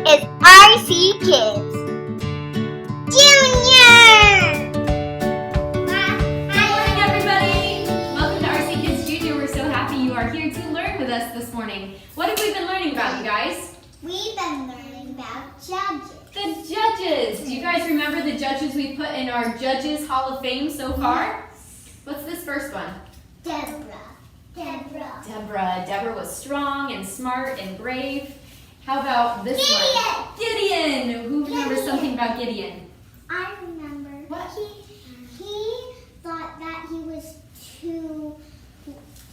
is RC Kidz Jr. Good morning, everybody. Welcome to RC Kidz Jr. We're so happy you are here to learn with us this morning. What have we been learning about, you guys? We've been learning about judges. The judges. Do you guys remember the judges we put in our Judges Hall of Fame so far? What's this first one? Deborah was strong and smart and brave. How about this one? Gideon. Who remembers something about Gideon? I remember. What? He thought that he was too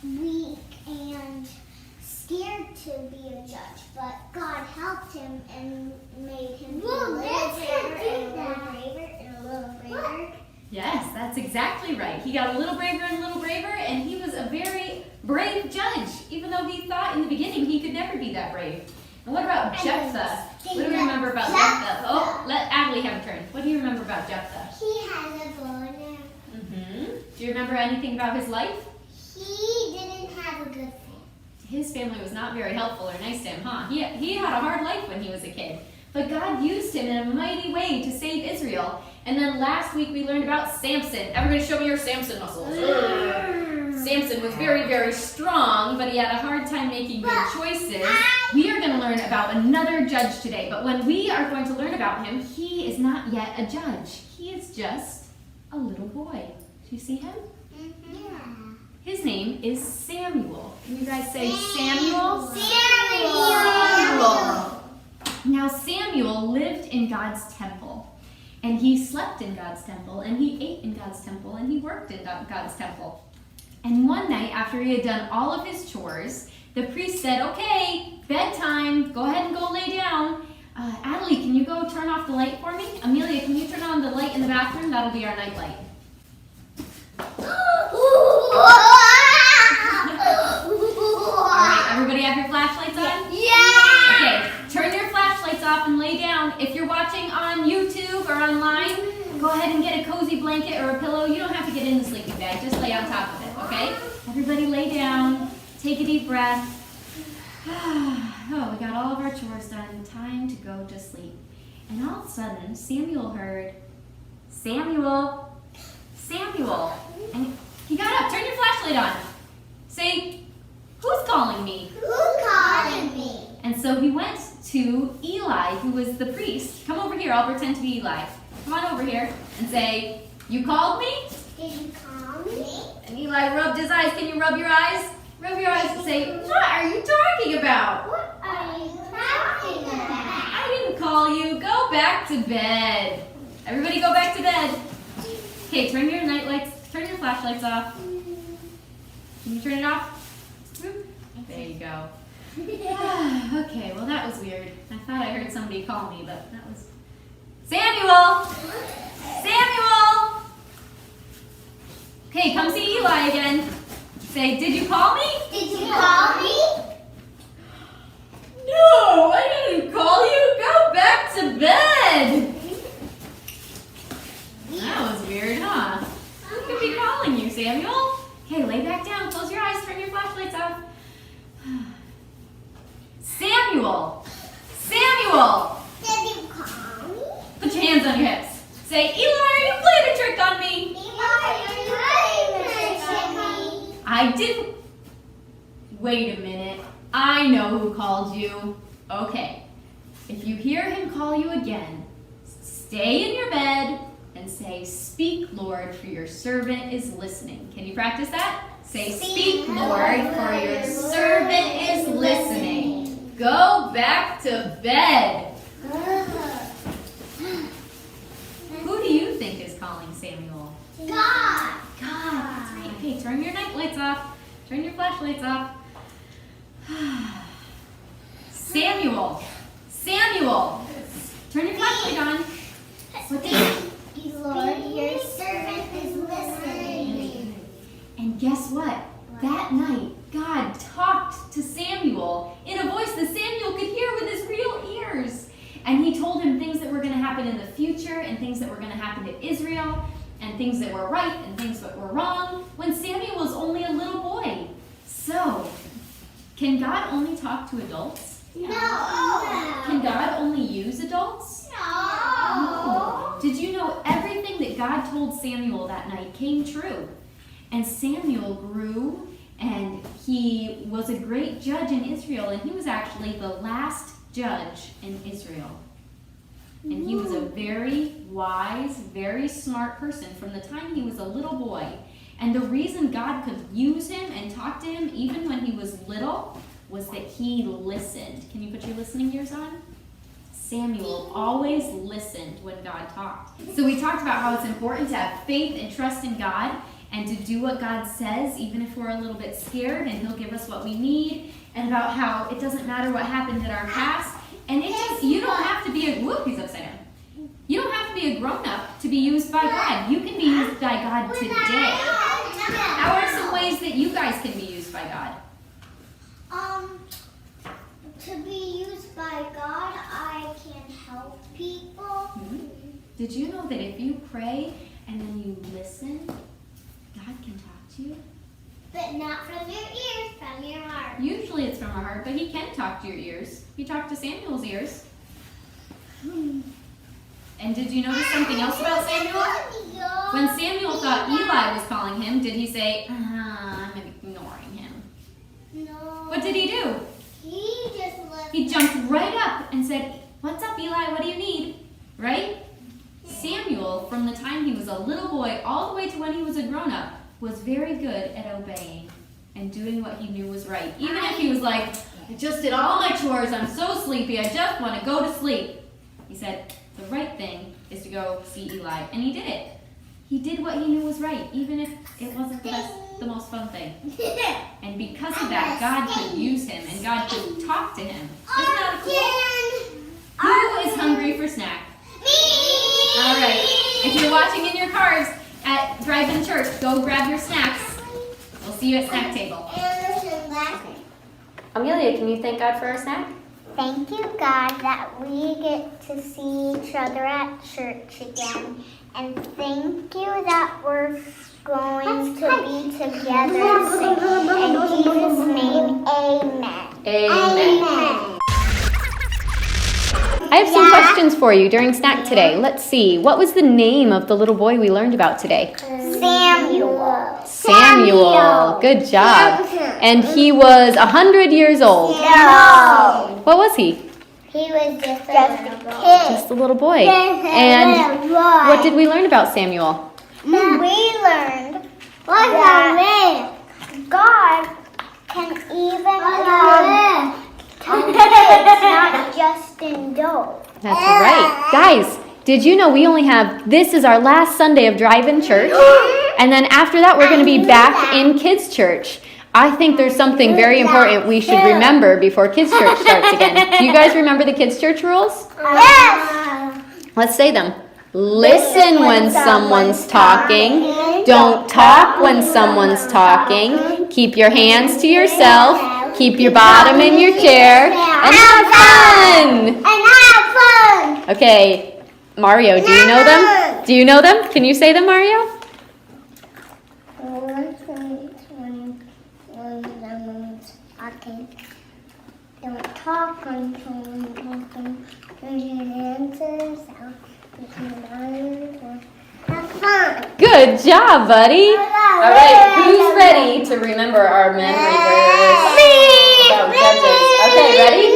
weak and scared to be a judge, but God helped him and made him be a little braver. Yes, that's exactly right. He got a little braver, and he was a very brave judge, even though he thought in the beginning he could never be that brave. And what about Jephthah? What do we remember about Jephthah? Oh, let Adley have a turn. What do you remember about Jephthah? He has a bow and arrow. Do you remember anything about his life? He didn't have a good family. His family was not very helpful or nice to him, huh? He had a hard life when he was a kid. But God used him in a mighty way to save Israel. And then last week we learned about Samson. Everybody show me your Samson muscles. Samson was very, very strong, but he had a hard time making good choices. We are going to learn about another judge today. But when we are going to learn about him, he is not yet a judge. He is just a little boy. Do you see him? His name is Samuel. Can you guys say Samuel? Samuel. Now Samuel lived in God's temple. And he slept in God's temple, and he ate in God's temple, and he worked in God's temple. And one night, after he had done all of his chores, the priest said, "Okay, bedtime, go ahead and go lay down. Adley, can you go turn off the light for me? Amelia, can you turn on the light in the bathroom? That'll be our night light." All right, everybody have your flashlights on? Yeah! Okay, turn your flashlights off and lay down. If you're watching on YouTube or online, go ahead and get a cozy blanket or a pillow. You don't have to get in the sleeping bag, just lay on top of it, okay? Everybody lay down, take a deep breath. Oh, we got all of our chores done. Time to go to sleep. And all of a sudden, Samuel heard, Samuel. And he got up, turn your flashlight on. Say, "Who's calling me?" And so he went to Eli, who was the priest. Come over here, I'll pretend to be Eli. Come on over here and say, "You called me?" Did you call me? And Eli rubbed his eyes. Can you rub your eyes? Rub your eyes and say, "What are you talking about?" What are you talking about? "I didn't call you. Go back to bed." Everybody go back to bed. Okay, turn your flashlights off. Can you turn it off? There you go. Okay, well that was weird. I thought I heard somebody call me, but that was... Samuel! Okay, come see Eli again. Say, "Did you call me?" Did you call me? No, I didn't call you. Go back to bed. That was weird, huh? Who could be calling you, Samuel? Okay, lay back down. Close your eyes. Turn your flashlights off. Samuel! Did you call me? Put your hands on your hips. Say, "Eli, are you playing a trick on me?" I didn't. Wait a minute. I know who called you. Okay. If you hear him call you again, stay in your bed and say, "Speak, Lord, for your servant is listening." Can you practice that? Say, "Speak, Lord, for your servant is listening." Go back to bed. Who do you think is calling Samuel? God. That's right. Okay, turn your night lights off. Turn your flashlights off. Samuel. Turn your flashlight on. What is it? Lord, your servant is listening. And guess what? That night, God talked to Samuel in a voice that Samuel could hear with his real ears. And he told him things that were going to happen in the future and things that were going to happen to Israel and things that were right and things that were wrong when Samuel was only a little boy. So, can God only talk to adults? No. Can God only told Samuel that night came true. And Samuel grew, and he was a great judge in Israel, and he was actually the last judge in Israel. And he was a very wise, very smart person from the time he was a little boy. And the reason God could use him and talk to him even when he was little was that he listened. Can you put your listening ears on? Samuel always listened when God talked. So we talked about how it's important to have faith and trust in God and to do what God says, even if we're a little bit scared, and He'll give us what we need, and about how it doesn't matter what happened in our past. And you don't have to be he's upside down. You don't have to be a grown-up to be used by God. You can be used by God today. How are some ways that you guys can be used by God? To be used by God, I can help people. Mm-hmm. Did you know that if you pray and then you listen, God can talk to you? But not from your ears, from your heart. Usually it's from our heart, but He can talk to your ears. He talked to Samuel's ears. And did you notice something else about Samuel? When Samuel thought Eli was calling him, did he say, I'm ignoring him? No. What did he do? He just left. He jumped right up and said, what's up, Eli? What do you need? Right? Samuel, from the time he was a little boy all the way to when he was a grown-up, was very good at obeying and doing what he knew was right. Even if he was like, I just did all my chores, I'm so sleepy, I just want to go to sleep. He said, the right thing is to go see Eli. And he did it. He did what he knew was right, even if it wasn't the most fun thing. And because of that, God could use him and God could talk to him. Isn't that cool? Who is hungry for snack? Me! All right. If you're watching in your cars at drive-in church, go grab your snacks. We'll see you at snack table. Amelia, can you thank God for our snack? Thank you, God, that we get to see each other at church again. And thank you that we're going to be together and sing. In Jesus' name, amen. Amen. I have some questions for you during snack today. Let's see. What was the name of the little boy we learned about today? Samuel. Samuel. Good job. And he was 100 years old. No. What was he? He was just a little boy. Just a little boy. And what did we learn about Samuel? We learned that God can even talk to kids, not just in dough. That's right. Guys, did you know we only have, this is our last Sunday of drive-in church. And then after that, we're going to be back in Kids Church. I think there's something very important we should remember before Kids Church starts again. Do you guys remember the Kids Church rules? Yes! Let's say them. Listen when someone's talking. Don't talk when someone's talking. Keep your hands to yourself. Keep your bottom in your chair. And have fun! And have fun! Okay, Mario, do you know them? Do you know them? Can you say them, Mario? Don't talk on phone. Have fun. Good job, buddy. All right, who's ready to remember our memory verse about judges? Okay, ready?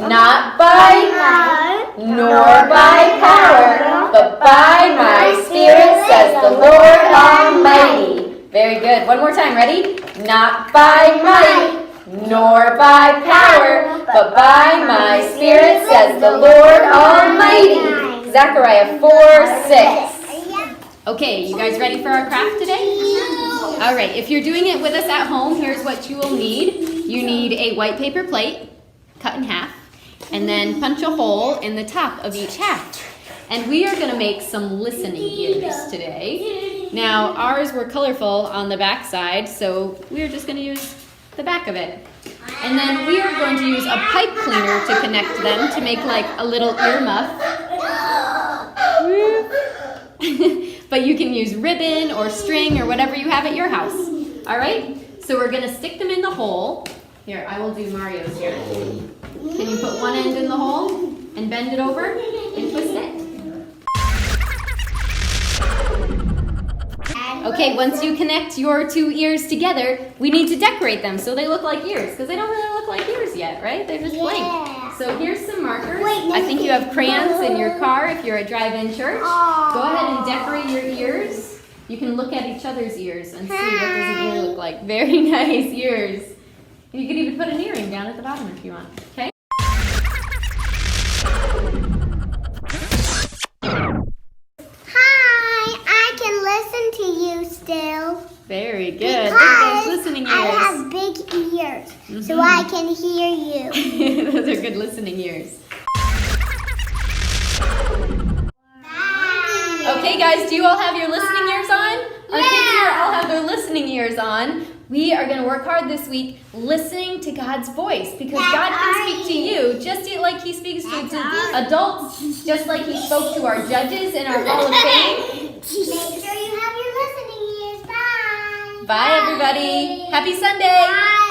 Not by might, nor by power, but by my Spirit, says the Lord Almighty. Very good. One more time. Ready? Not by might, nor by power, but by my Spirit, says the Lord Almighty. Zechariah 4:6. Okay, you guys ready for our craft today? All right, if you're doing it with us at home, here's what you will need. You need a white paper plate, cut in half, and then punch a hole in the top of each half. And we are going to make some listening ears today. Now, ours were colorful on the back side, so we're just going to use the back of it. And then we are going to use a pipe cleaner to connect them to make like a little earmuff. But you can use ribbon or string or whatever you have at your house. All right? So we're going to stick them in the hole. Here, I will do Mario's here. Can you put one end in the hole and bend it over and twist it? Okay, once you connect your two ears together, we need to decorate them so they look like ears, because they don't really look like ears yet, right? They're just blank. So here's some markers. I think you have crayons in your car if you're a drive-in church. Go ahead and decorate your ears. You can look at each other's ears and see what does an ear look like. Very nice ears. You could even put an earring down at the bottom if you want, okay? Still. Very good. Look Because at those listening ears. I have big ears, so I can hear you. Those are good listening ears. Okay, guys, do you all have your listening ears on? Our kids here all have their listening ears on. We are going to work hard this week listening to God's voice, because God can speak to you just like He speaks to adults, just like He spoke to our judges in our Hall of Fame. Make sure you have your listening ears. Bye. Bye, everybody. Happy Sunday. Bye.